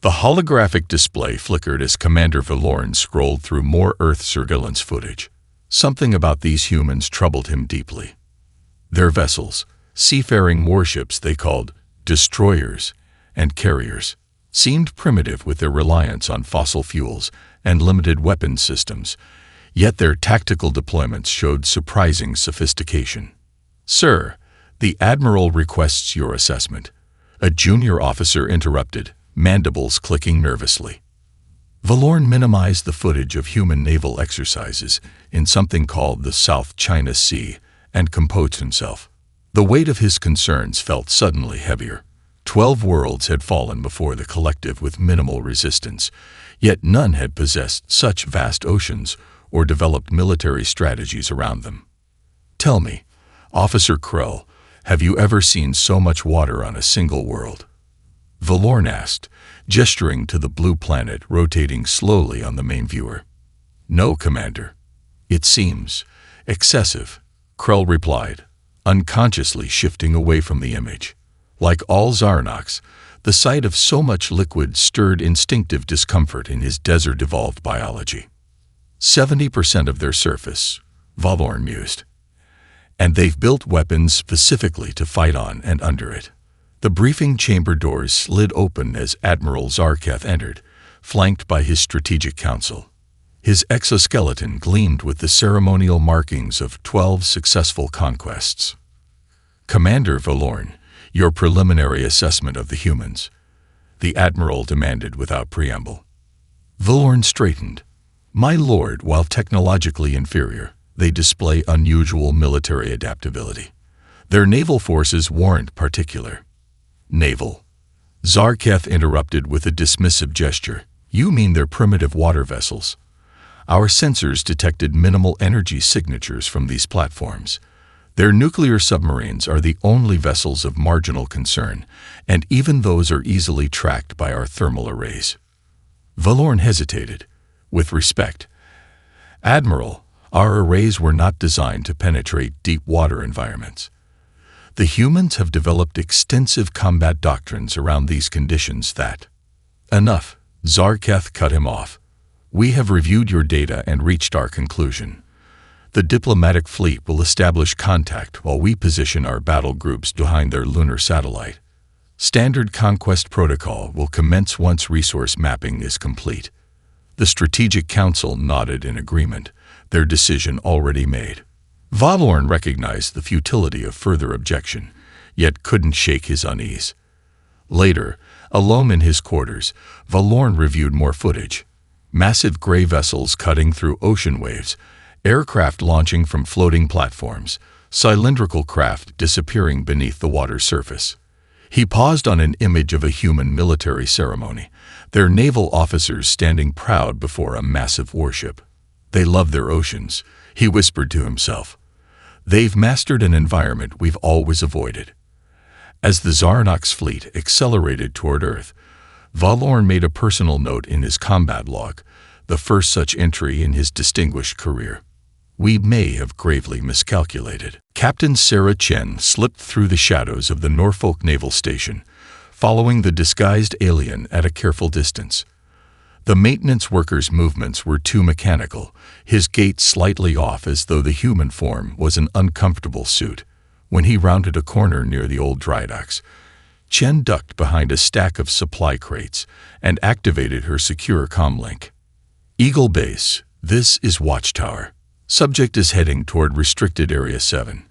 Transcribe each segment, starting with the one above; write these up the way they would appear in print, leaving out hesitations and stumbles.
The holographic display flickered as Commander Valorn scrolled through more Earth surveillance footage. Something about these humans troubled him deeply. Their vessels, seafaring warships they called destroyers and carriers, seemed primitive with their reliance on fossil fuels and limited weapons systems, yet their tactical deployments showed surprising sophistication. "Sir, the Admiral requests your assessment," a junior officer interrupted, mandibles clicking nervously. Valorn minimized the footage of human naval exercises in something called the South China Sea and composed himself. The weight of his concerns felt suddenly heavier. 12 worlds had fallen before the collective with minimal resistance, yet none had possessed such vast oceans or developed military strategies around them. "Tell me, Officer Krell, have you ever seen so much water on a single world?" Valorn asked, gesturing to the blue planet rotating slowly on the main viewer. "No, Commander. It seems excessive," Krell replied, unconsciously shifting away from the image. Like all Zarnox, the sight of so much liquid stirred instinctive discomfort in his desert-evolved biology. 70% of their surface, Valorn mused. And they've built weapons specifically to fight on and under it. The briefing chamber doors slid open as Admiral Zarketh entered, flanked by his strategic council. His exoskeleton gleamed with the ceremonial markings of 12 successful conquests. "Commander Valorn, your preliminary assessment of the humans," the Admiral demanded without preamble. Valorn straightened. "My lord, while technologically inferior, they display unusual military adaptability. Their naval forces warrant particular." "Naval?" Zarketh interrupted with a dismissive gesture. "You mean their primitive water vessels? Our sensors detected minimal energy signatures from these platforms. Their nuclear submarines are the only vessels of marginal concern, and even those are easily tracked by our thermal arrays." Valorn hesitated. "With respect, Admiral, our arrays were not designed to penetrate deep water environments. The humans have developed extensive combat doctrines around these conditions that—" "Enough," Zarketh cut him off. "We have reviewed your data and reached our conclusion. The diplomatic fleet will establish contact while we position our battle groups behind their lunar satellite. Standard conquest protocol will commence once resource mapping is complete." The Strategic Council nodded in agreement, their decision already made. Valorn recognized the futility of further objection, yet couldn't shake his unease. Later, alone in his quarters, Valorn reviewed more footage. Massive gray vessels cutting through ocean waves, aircraft launching from floating platforms, cylindrical craft disappearing beneath the water's surface. He paused on an image of a human military ceremony, their naval officers standing proud before a massive warship. "They love their oceans," he whispered to himself. "They've mastered an environment we've always avoided." As the Zarnox fleet accelerated toward Earth, Valorn made a personal note in his combat log, the first such entry in his distinguished career. "We may have gravely miscalculated." Captain Sarah Chen slipped through the shadows of the Norfolk Naval Station, following the disguised alien at a careful distance. The maintenance worker's movements were too mechanical, his gait slightly off as though the human form was an uncomfortable suit. When he rounded a corner near the old dry docks, Chen ducked behind a stack of supply crates and activated her secure comlink. "Eagle Base, this is Watchtower. Subject is heading toward Restricted Area 7.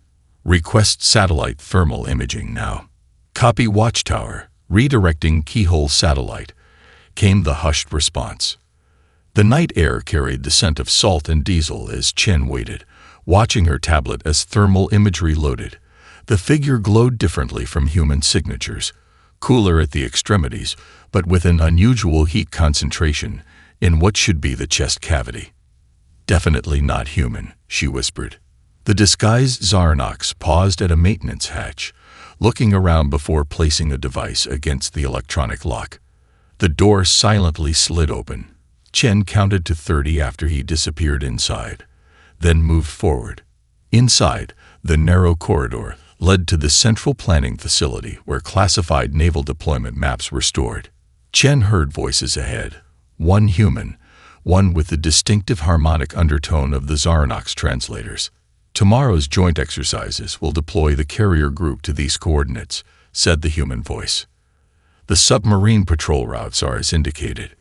Request satellite thermal imaging now." "Copy Watchtower, redirecting keyhole satellite," came the hushed response. The night air carried the scent of salt and diesel as Chen waited, watching her tablet as thermal imagery loaded. The figure glowed differently from human signatures, cooler at the extremities, but with an unusual heat concentration in what should be the chest cavity. "Definitely not human," she whispered. The disguised Zarnox paused at a maintenance hatch, looking around before placing a device against the electronic lock. The door silently slid open. Chen counted to 30 after he disappeared inside, then moved forward. Inside, the narrow corridor led to the central planning facility where classified naval deployment maps were stored. Chen heard voices ahead, one human, one with the distinctive harmonic undertone of the Zarnox translators. "Tomorrow's joint exercises will deploy the carrier group to these coordinates," said the human voice. "The submarine patrol routes are as indicated."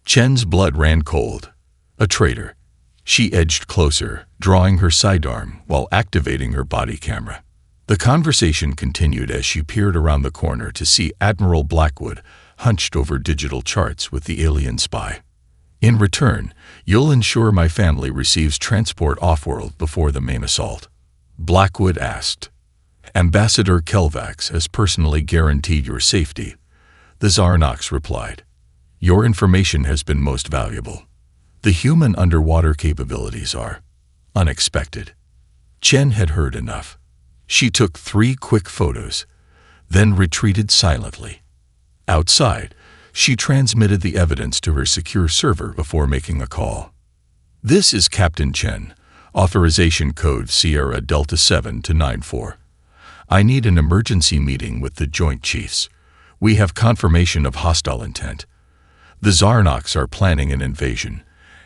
Chen's blood ran cold. A traitor. She edged closer, drawing her sidearm while activating her body camera. The conversation continued as she peered around the corner to see Admiral Blackwood hunched over digital charts with the alien spy. "In return, you'll ensure my family receives transport off-world before the main assault," Blackwood asked. "Ambassador Kelvax has personally guaranteed your safety," the Zarnox replied. "Your information has been most valuable. The human underwater capabilities are unexpected." Chen had heard enough. She took 3 quick photos, then retreated silently. Outside, she transmitted the evidence to her secure server before making a call. "This is Captain Chen, authorization code Sierra Delta 7 to 94. I need an emergency meeting with the Joint Chiefs. We have confirmation of hostile intent. The Zarnox are planning an invasion,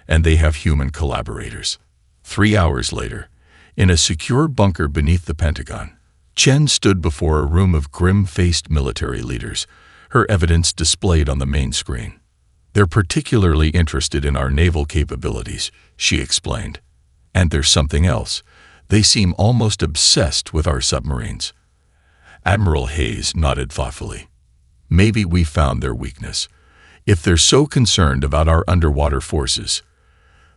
and they have human collaborators." 3 hours later, in a secure bunker beneath the Pentagon, Chen stood before a room of grim-faced military leaders, her evidence displayed on the main screen. "They're particularly interested in our naval capabilities," she explained. "And there's something else. They seem almost obsessed with our submarines." Admiral Hayes nodded thoughtfully. "Maybe we found their weakness. If they're so concerned about our underwater forces,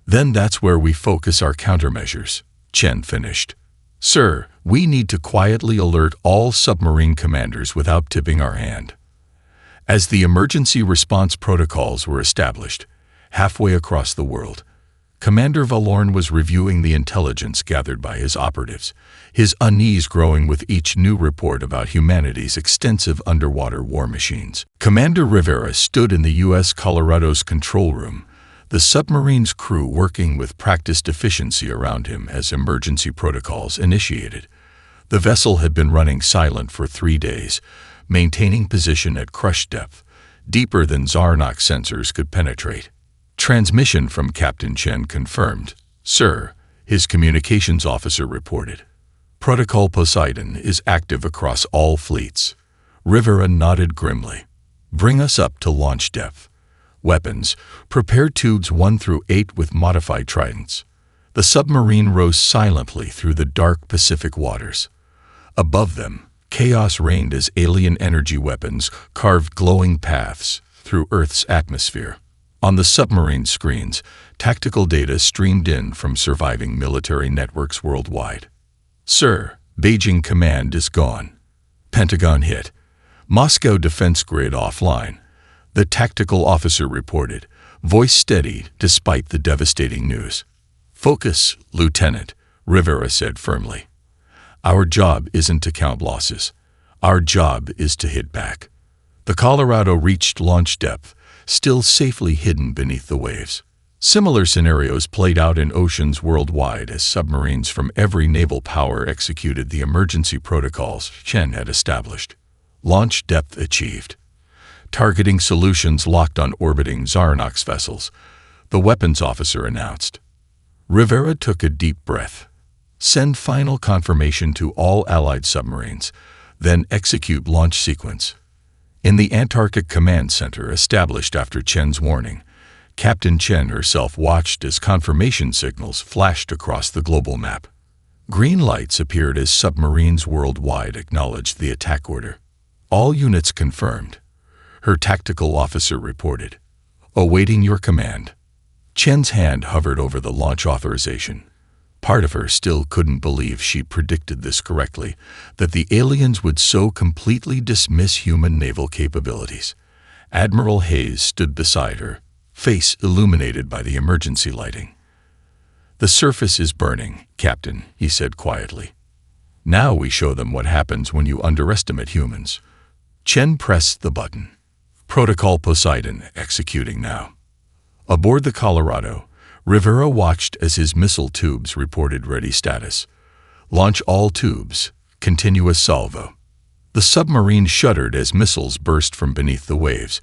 then that's where we focus our countermeasures," Chen finished. "Sir, we need to quietly alert all submarine commanders without tipping our hand." As the emergency response protocols were established, halfway across the world, Commander Valorn was reviewing the intelligence gathered by his operatives, his unease growing with each new report about humanity's extensive underwater war machines. Commander Rivera stood in the U.S. Colorado's control room, the submarine's crew working with practiced efficiency around him as emergency protocols initiated. The vessel had been running silent for 3 days, maintaining position at crush depth, deeper than Zarnox sensors could penetrate. Transmission from Captain Chen confirmed. "Sir," his communications officer reported. "Protocol Poseidon is active across all fleets." Rivera nodded grimly. "Bring us up to launch depth. Weapons, prepare tubes 1 through 8 with modified tridents." The submarine rose silently through the dark Pacific waters. Above them, chaos reigned as alien energy weapons carved glowing paths through Earth's atmosphere. On the submarine screens, tactical data streamed in from surviving military networks worldwide. "Sir, Beijing command is gone. Pentagon hit. Moscow defense grid offline," the tactical officer reported, voice steady despite the devastating news. "Focus, Lieutenant," Rivera said firmly. "Our job isn't to count losses. Our job is to hit back." The Colorado reached launch depth, still safely hidden beneath the waves. Similar scenarios played out in oceans worldwide as submarines from every naval power executed the emergency protocols Chen had established. Launch depth achieved. Targeting solutions locked on orbiting Zarnox vessels, the weapons officer announced. Rivera took a deep breath. "Send final confirmation to all Allied submarines, then execute launch sequence." In the Antarctic Command Center established after Chen's warning, Captain Chen herself watched as confirmation signals flashed across the global map. Green lights appeared as submarines worldwide acknowledged the attack order. "All units confirmed," her tactical officer reported. "Awaiting your command." Chen's hand hovered over the launch authorization. Part of her still couldn't believe she predicted this correctly, that the aliens would so completely dismiss human naval capabilities. Admiral Hayes stood beside her, face illuminated by the emergency lighting. "The surface is burning, Captain," he said quietly. "Now we show them what happens when you underestimate humans." Chen pressed the button. "Protocol Poseidon executing now." Aboard the Colorado, Rivera watched as his missile tubes reported ready status. "Launch all tubes. Continuous salvo." The submarine shuddered as missiles burst from beneath the waves,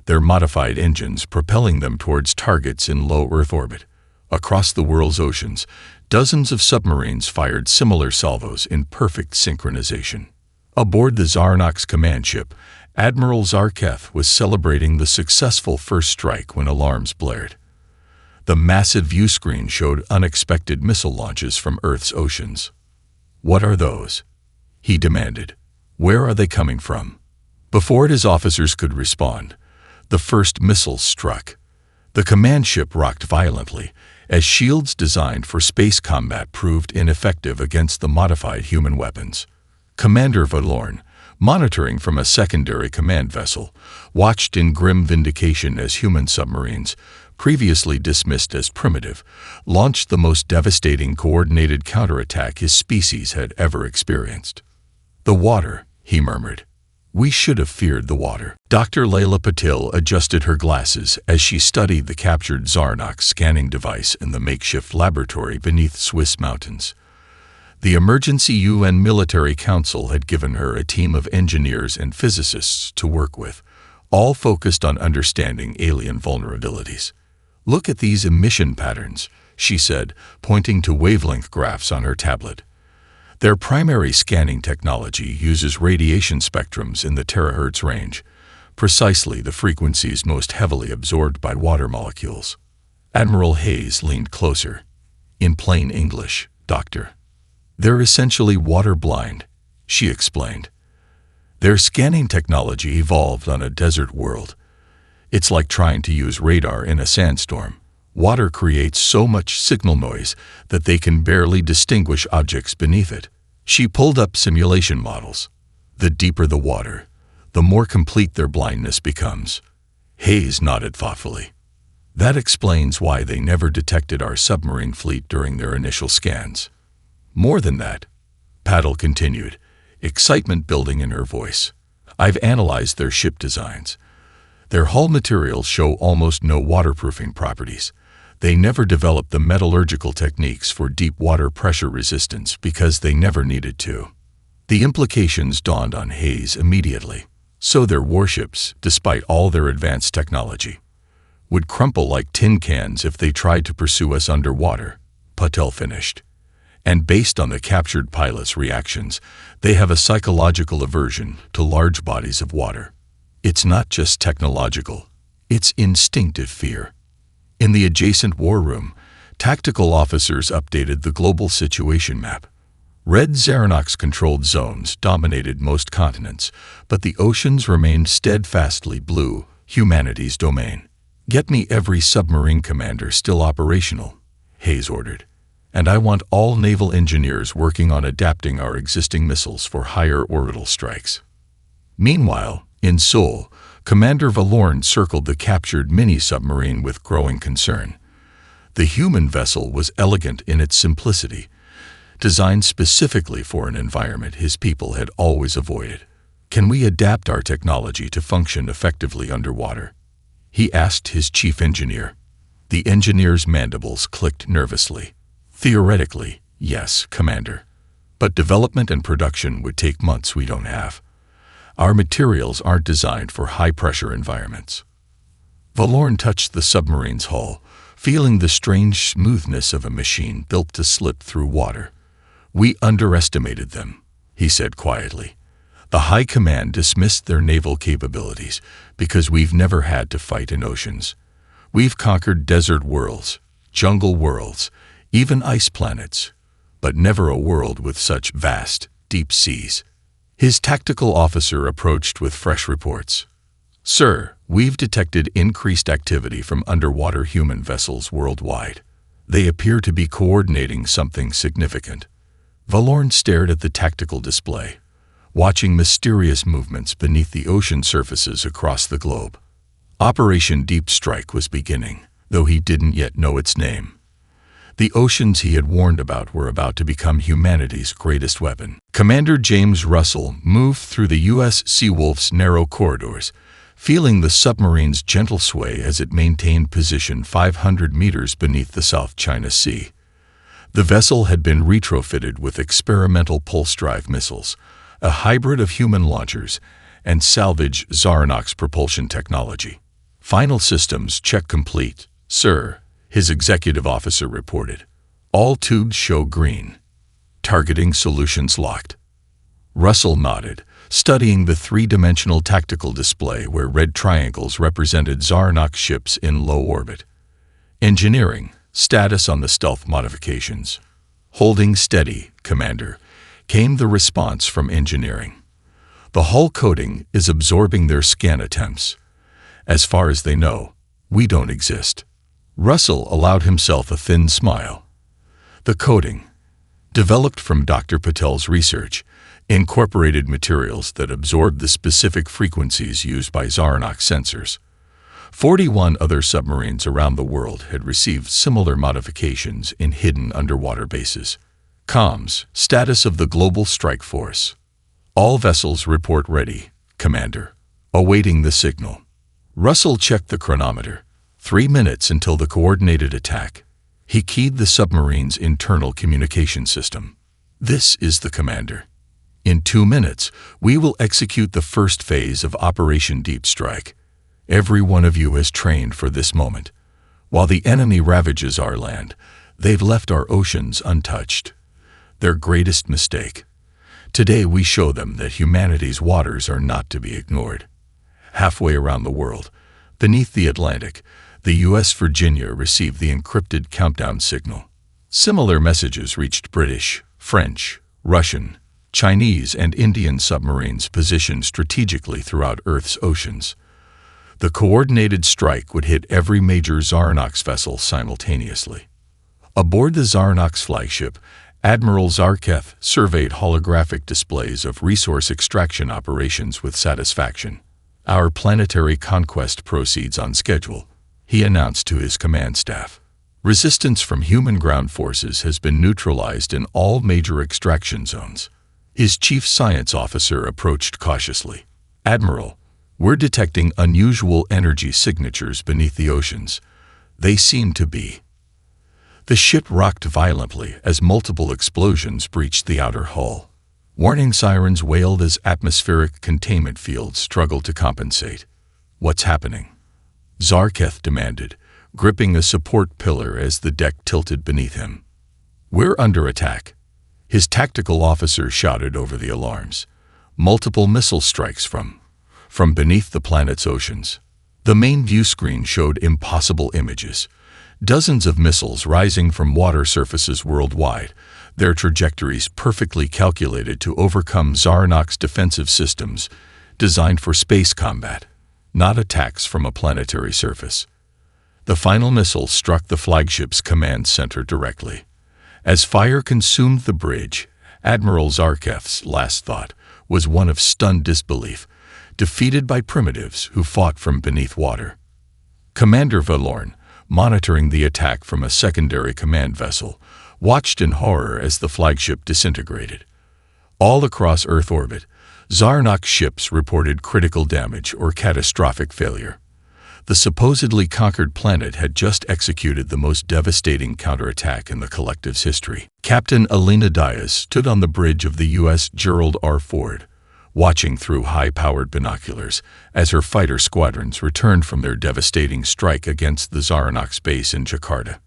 their modified engines propelling them towards targets in low Earth orbit. Across the world's oceans, dozens of submarines fired similar salvos in perfect synchronization. Aboard the Zarnox command ship, Admiral Zarketh was celebrating the successful first strike when alarms blared. The massive view screen showed unexpected missile launches from Earth's oceans. "What are those?" he demanded. "Where are they coming from?" Before his officers could respond, the first missiles struck. The command ship rocked violently, as shields designed for space combat proved ineffective against the modified human weapons. Commander Valorn, monitoring from a secondary command vessel, watched in grim vindication as human submarines, previously dismissed as primitive, launched the most devastating coordinated counterattack his species had ever experienced. "The water," he murmured. "We should have feared the water." Dr. Layla Patil adjusted her glasses as she studied the captured Zarnox scanning device in the makeshift laboratory beneath Swiss mountains. The Emergency UN Military Council had given her a team of engineers and physicists to work with, all focused on understanding alien vulnerabilities. "Look at these emission patterns," she said, pointing to wavelength graphs on her tablet. Their primary scanning technology uses radiation spectrums in the terahertz range, precisely the frequencies most heavily absorbed by water molecules. Admiral Hayes leaned closer. "In plain English, Doctor, they're essentially water blind," she explained. "Their scanning technology evolved on a desert world. It's like trying to use radar in a sandstorm. Water creates so much signal noise that they can barely distinguish objects beneath it." She pulled up simulation models. "The deeper the water, the more complete their blindness becomes." Hayes nodded thoughtfully. "That explains why they never detected our submarine fleet during their initial scans." "More than that," Paddle continued, excitement building in her voice. "I've analyzed their ship designs. Their hull materials show almost no waterproofing properties. They never developed the metallurgical techniques for deep water pressure resistance because they never needed to." The implications dawned on Hayes immediately. So their warships, despite all their advanced technology, would crumple like tin cans if they tried to pursue us underwater, Patel finished. "And based on the captured pilots' reactions, they have a psychological aversion to large bodies of water. It's not just technological, it's instinctive fear." In the adjacent war room, tactical officers updated the global situation map. Red Zarnox-controlled zones dominated most continents, but the oceans remained steadfastly blue, humanity's domain. "Get me every submarine commander still operational," Hayes ordered. "And I want all naval engineers working on adapting our existing missiles for higher orbital strikes." Meanwhile, in Seoul, Commander Valorn circled the captured mini-submarine with growing concern. The human vessel was elegant in its simplicity, designed specifically for an environment his people had always avoided. "Can we adapt our technology to function effectively underwater?" he asked his chief engineer. The engineer's mandibles clicked nervously. "Theoretically, yes, Commander. But development and production would take months we don't have. Our materials aren't designed for high-pressure environments." Valorn touched the submarine's hull, feeling the strange smoothness of a machine built to slip through water. "We underestimated them," he said quietly. "The High Command dismissed their naval capabilities because we've never had to fight in oceans. We've conquered desert worlds, jungle worlds, even ice planets, but never a world with such vast, deep seas." His tactical officer approached with fresh reports. "Sir, we've detected increased activity from underwater human vessels worldwide. They appear to be coordinating something significant." Valorn stared at the tactical display, watching mysterious movements beneath the ocean surfaces across the globe. Operation Deep Strike was beginning, though he didn't yet know its name. The oceans he had warned about were about to become humanity's greatest weapon. Commander James Russell moved through the U.S. Seawolf's narrow corridors, feeling the submarine's gentle sway as it maintained position 500 meters beneath the South China Sea. The vessel had been retrofitted with experimental pulse-drive missiles, a hybrid of human launchers, and salvage Zarnox propulsion technology. Final systems check complete, sir, his executive officer reported. All tubes show green. Targeting solutions locked. Russell nodded, studying the three-dimensional tactical display where red triangles represented Zarnox ships in low orbit. Engineering, status on the stealth modifications. Holding steady, Commander, came the response from engineering. The hull coating is absorbing their scan attempts. As far as they know, we don't exist. Russell allowed himself a thin smile. The coating, developed from Dr. Patel's research, incorporated materials that absorbed the specific frequencies used by Zarnox sensors. 41 other submarines around the world had received similar modifications in hidden underwater bases. Comms, status of the global strike force. All vessels report ready, Commander. Awaiting the signal. Russell checked the chronometer. 3 minutes until the coordinated attack. He keyed the submarine's internal communication system. This is the Commander. In 2 minutes, we will execute the first phase of Operation Deep Strike. Every one of you has trained for this moment. While the enemy ravages our land, they've left our oceans untouched. Their greatest mistake. Today we show them that humanity's waters are not to be ignored. Halfway around the world, beneath the Atlantic, the U.S. Virginia received the encrypted countdown signal. Similar messages reached British, French, Russian, Chinese, and Indian submarines positioned strategically throughout Earth's oceans. The coordinated strike would hit every major Zarnox vessel simultaneously. Aboard the Zarnox flagship, Admiral Zarketh surveyed holographic displays of resource extraction operations with satisfaction. Our planetary conquest proceeds on schedule, he announced to his command staff. Resistance from human ground forces has been neutralized in all major extraction zones. His chief science officer approached cautiously. Admiral, we're detecting unusual energy signatures beneath the oceans. They seem to be. The ship rocked violently as multiple explosions breached the outer hull. Warning sirens wailed as atmospheric containment fields struggled to compensate. What's happening? Zarketh demanded, gripping a support pillar as the deck tilted beneath him. We're under attack. His tactical officer shouted over the alarms. Multiple missile strikes from beneath the planet's oceans. The main view screen showed impossible images. Dozens of missiles rising from water surfaces worldwide, their trajectories perfectly calculated to overcome Zarnox defensive systems designed for space combat, not attacks from a planetary surface. The final missile struck the flagship's command center directly. As fire consumed the bridge, Admiral Zarketh's last thought was one of stunned disbelief, defeated by primitives who fought from beneath water. Commander Valorn, monitoring the attack from a secondary command vessel, watched in horror as the flagship disintegrated. All across Earth orbit, Zarnox ships reported critical damage or catastrophic failure. The supposedly conquered planet had just executed the most devastating counterattack in the collective's history. Captain Alina Diaz stood on the bridge of the U.S. Gerald R. Ford, watching through high-powered binoculars as her fighter squadrons returned from their devastating strike against the Zarnox base in Jakarta.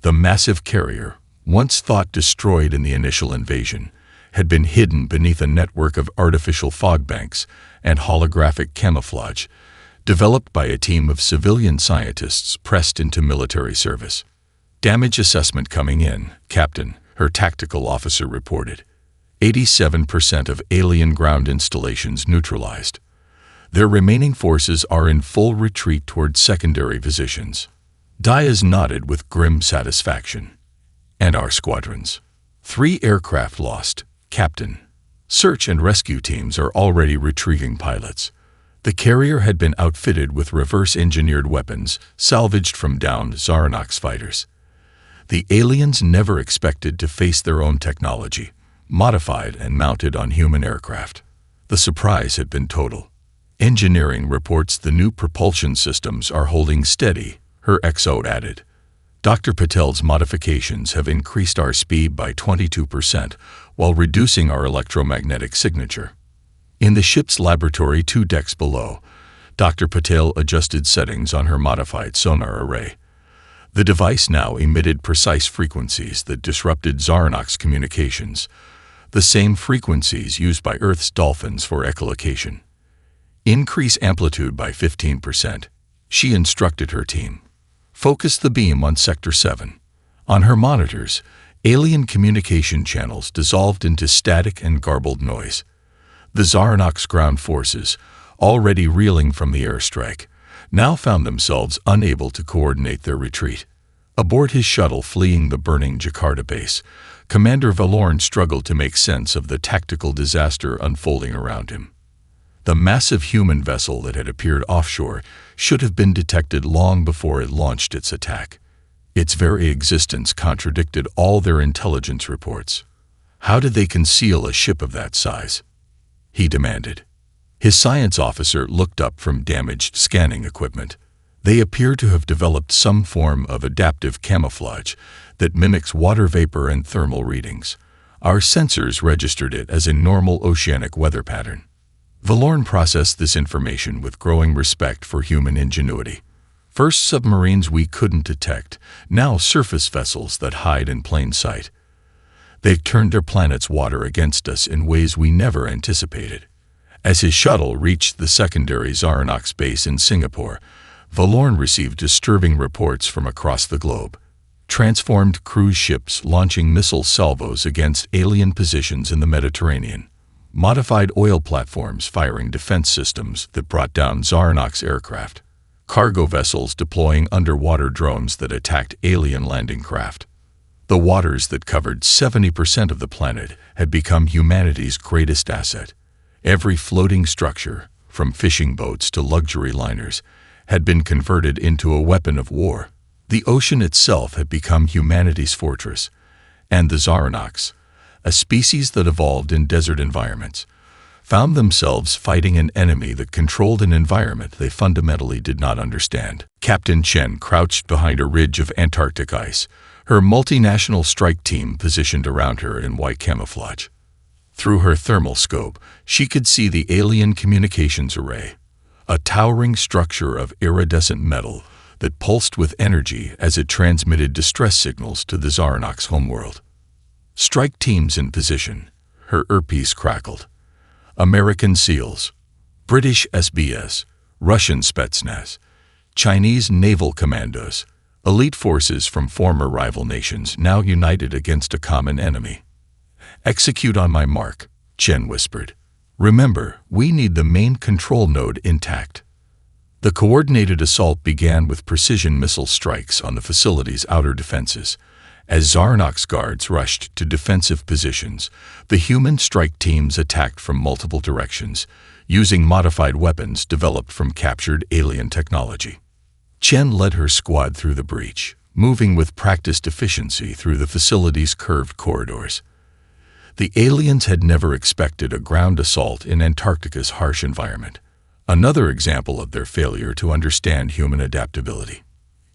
The massive carrier, once thought destroyed in the initial invasion, had been hidden beneath a network of artificial fog banks and holographic camouflage, developed by a team of civilian scientists pressed into military service. Damage assessment coming in, Captain, her tactical officer reported. 87% of alien ground installations neutralized. Their remaining forces are in full retreat toward secondary positions. Diaz nodded with grim satisfaction. And our squadrons. 3 aircraft lost, Captain. Search and rescue teams are already retrieving pilots. The carrier had been outfitted with reverse-engineered weapons salvaged from downed Zarnox fighters. The aliens never expected to face their own technology, modified and mounted on human aircraft. The surprise had been total. Engineering reports the new propulsion systems are holding steady, her XO added. Dr. Patel's modifications have increased our speed by 22% while reducing our electromagnetic signature. In the ship's laboratory 2 decks below, Dr. Patel adjusted settings on her modified sonar array. The device now emitted precise frequencies that disrupted Zarnock's communications, the same frequencies used by Earth's dolphins for echolocation. Increase amplitude by 15%, she instructed her team. Focus the beam on Sector 7. On her monitors, alien communication channels dissolved into static and garbled noise. The Zarnock's ground forces, already reeling from the airstrike, now found themselves unable to coordinate their retreat. Aboard his shuttle fleeing the burning Jakarta base, Commander Valorn struggled to make sense of the tactical disaster unfolding around him. The massive human vessel that had appeared offshore should have been detected long before it launched its attack. Its very existence contradicted all their intelligence reports. How did they conceal a ship of that size? He demanded. His science officer looked up from damaged scanning equipment. They appear to have developed some form of adaptive camouflage that mimics water vapor and thermal readings. Our sensors registered it as a normal oceanic weather pattern. Valorn processed this information with growing respect for human ingenuity. First submarines we couldn't detect, now surface vessels that hide in plain sight. They've turned their planet's water against us in ways we never anticipated. As his shuttle reached the secondary Zarnock's base in Singapore, Valorn received disturbing reports from across the globe. Transformed cruise ships launching missile salvos against alien positions in the Mediterranean. Modified oil platforms firing defense systems that brought down Zarnock's aircraft. Cargo vessels deploying underwater drones that attacked alien landing craft. The waters that covered 70% of the planet had become humanity's greatest asset. Every floating structure, from fishing boats to luxury liners, had been converted into a weapon of war. The ocean itself had become humanity's fortress, and the Zarnocks, a species that evolved in desert environments, found themselves fighting an enemy that controlled an environment they fundamentally did not understand. Captain Chen crouched behind a ridge of Antarctic ice, her multinational strike team positioned around her in white camouflage. Through her thermal scope, she could see the alien communications array, a towering structure of iridescent metal that pulsed with energy as it transmitted distress signals to the Zarnock's homeworld. Strike teams in position, her earpiece crackled. American SEALs, British SBS, Russian Spetsnaz, Chinese naval commandos, elite forces from former rival nations now united against a common enemy. Execute on my mark, Chen whispered. Remember, we need the main control node intact. The coordinated assault began with precision missile strikes on the facility's outer defenses. As Zarnock's guards rushed to defensive positions, the human strike teams attacked from multiple directions, using modified weapons developed from captured alien technology. Chen led her squad through the breach, moving with practiced efficiency through the facility's curved corridors. The aliens had never expected a ground assault in Antarctica's harsh environment, another example of their failure to understand human adaptability.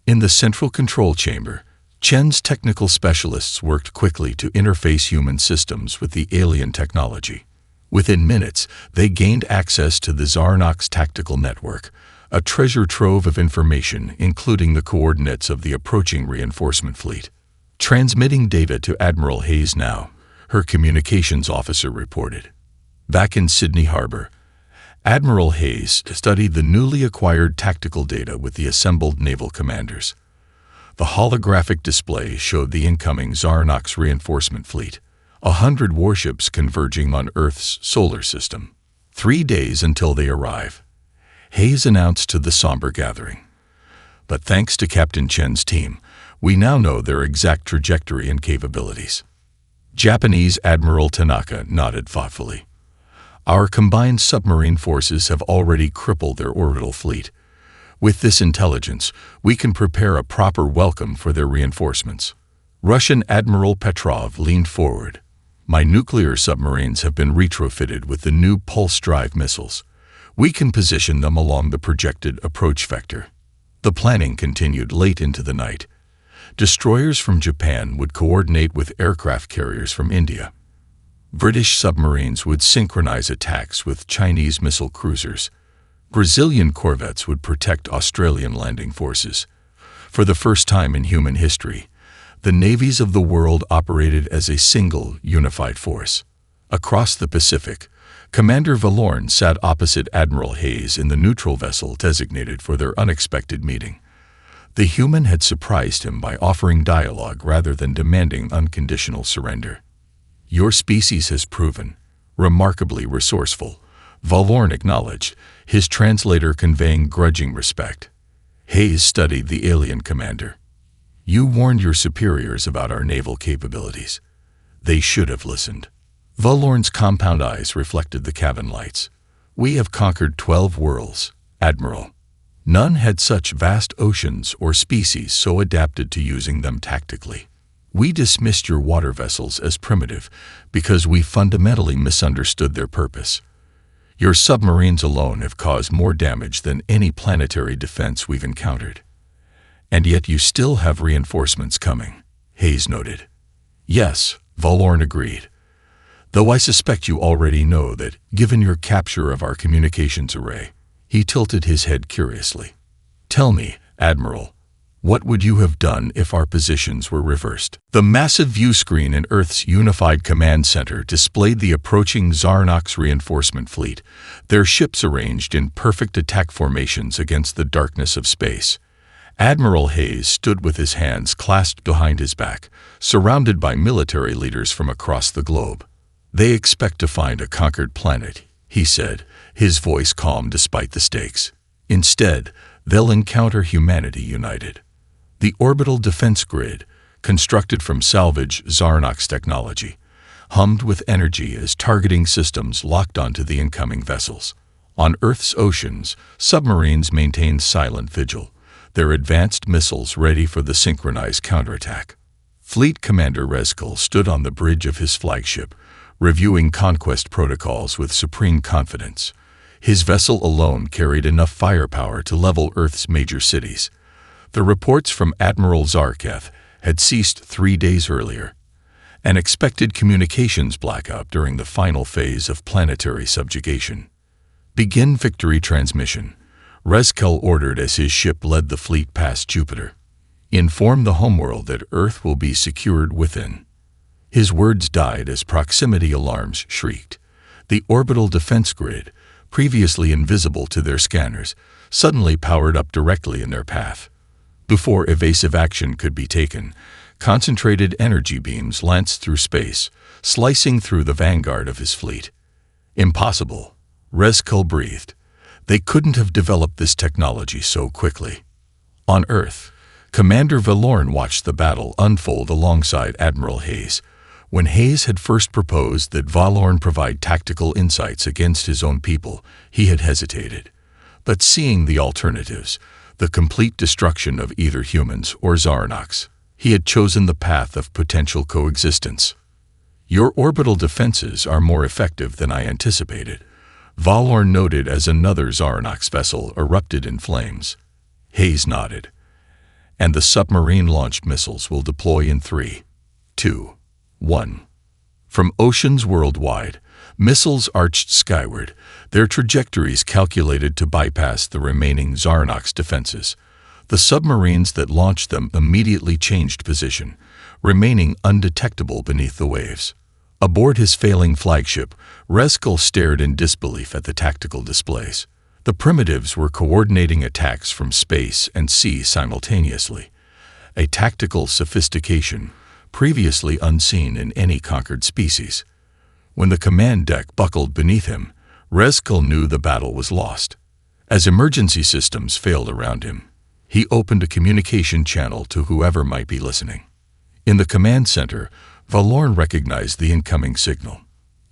In the central control chamber, Chen's technical specialists worked quickly to interface human systems with the alien technology. Within minutes, they gained access to the Zarnock's tactical network, a treasure trove of information including the coordinates of the approaching reinforcement fleet. Transmitting data to Admiral Hayes now, her communications officer reported. Back in Sydney Harbor, Admiral Hayes studied the newly acquired tactical data with the assembled naval commanders. The holographic display showed the incoming Zarnock's reinforcement fleet, 100 warships converging on Earth's solar system. 3 days until they arrive, Hayes announced to the somber gathering. But thanks to Captain Chen's team, we now know their exact trajectory and capabilities. Japanese Admiral Tanaka nodded thoughtfully. Our combined submarine forces have already crippled their orbital fleet. With this intelligence, we can prepare a proper welcome for their reinforcements. Russian Admiral Petrov leaned forward. My nuclear submarines have been retrofitted with the new pulse drive missiles. We can position them along the projected approach vector. The planning continued late into the night. Destroyers from Japan would coordinate with aircraft carriers from India. British submarines would synchronize attacks with Chinese missile cruisers. Brazilian corvettes would protect Australian landing forces. For the first time in human history, the navies of the world operated as a single, unified force. Across the Pacific, Commander Valorn sat opposite Admiral Hayes in the neutral vessel designated for their unexpected meeting. The human had surprised him by offering dialogue rather than demanding unconditional surrender. "Your species has proven remarkably resourceful," Valorn acknowledged, his translator conveying grudging respect. Hayes studied the alien commander. "You warned your superiors about our naval capabilities. They should have listened." Valorn's compound eyes reflected the cabin lights. "We have conquered 12 worlds, Admiral. None had such vast oceans or species so adapted to using them tactically. We dismissed your water vessels as primitive because we fundamentally misunderstood their purpose. Your submarines alone have caused more damage than any planetary defense we've encountered. And yet you still have reinforcements coming," Hayes noted. "Yes," Valorn agreed. "Though I suspect you already know that, given your capture of our communications array." He tilted his head curiously. "Tell me, Admiral, what would you have done if our positions were reversed?" The massive view screen in Earth's unified command center displayed the approaching Zarnox reinforcement fleet, their ships arranged in perfect attack formations against the darkness of space. Admiral Hayes stood with his hands clasped behind his back, surrounded by military leaders from across the globe. "They expect to find a conquered planet," he said, his voice calm despite the stakes. "Instead, they'll encounter humanity united. The orbital defense grid, constructed from salvage Zarnox technology, hummed with energy as targeting systems locked onto the incoming vessels. On Earth's oceans, submarines maintained silent vigil, their advanced missiles ready for the synchronized counterattack. Fleet Commander Rezkal stood on the bridge of his flagship, reviewing conquest protocols with supreme confidence. His vessel alone carried enough firepower to level Earth's major cities. The reports from Admiral Zarketh had ceased 3 days earlier. An expected communications blackout during the final phase of planetary subjugation. "Begin victory transmission," Rezkal ordered as his ship led the fleet past Jupiter. "Inform the homeworld that Earth will be secured within." His words died as proximity alarms shrieked. The orbital defense grid, previously invisible to their scanners, suddenly powered up directly in their path. Before evasive action could be taken, concentrated energy beams lanced through space, slicing through the vanguard of his fleet. "Impossible," Rezkal breathed. "They couldn't have developed this technology so quickly." On Earth, Commander Valorn watched the battle unfold alongside Admiral Hayes. When Hayes had first proposed that Valorn provide tactical insights against his own people, he had hesitated. But seeing the alternatives, the complete destruction of either humans or Zarnox, he had chosen the path of potential coexistence. "Your orbital defenses are more effective than I anticipated," Valorn noted as another Zarnox vessel erupted in flames. Hayes nodded. "And the submarine-launched missiles will deploy in 3, 2, 1. From oceans worldwide, missiles arched skyward, their trajectories calculated to bypass the remaining Zarnox defenses. The submarines that launched them immediately changed position, remaining undetectable beneath the waves. Aboard his failing flagship, Rezkal stared in disbelief at the tactical displays. The primitives were coordinating attacks from space and sea simultaneously, a tactical sophistication previously unseen in any conquered species. When the command deck buckled beneath him, Rezkal knew the battle was lost. As emergency systems failed around him, he opened a communication channel to whoever might be listening. In the command center, Valorn recognized the incoming signal.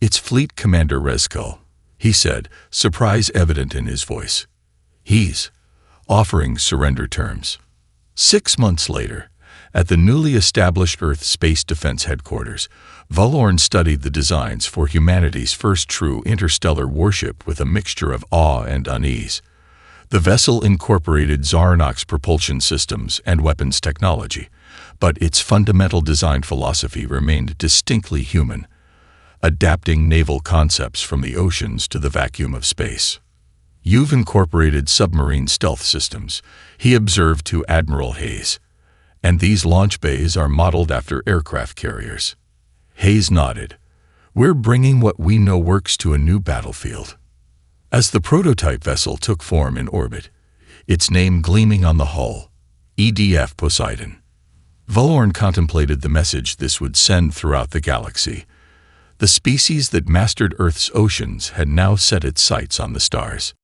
"It's Fleet Commander Rezkal," he said, surprise evident in his voice. "He's offering surrender terms." 6 months later, at the newly established Earth Space Defense Headquarters, Valorn studied the designs for humanity's first true interstellar warship with a mixture of awe and unease. The vessel incorporated Zarnox propulsion systems and weapons technology, but its fundamental design philosophy remained distinctly human, adapting naval concepts from the oceans to the vacuum of space. "You've incorporated submarine stealth systems," he observed to Admiral Hayes. "And these launch bays are modeled after aircraft carriers." Hayes nodded. "We're bringing what we know works to a new battlefield." As the prototype vessel took form in orbit, its name gleaming on the hull, EDF Poseidon, Valorn contemplated the message this would send throughout the galaxy. The species that mastered Earth's oceans had now set its sights on the stars.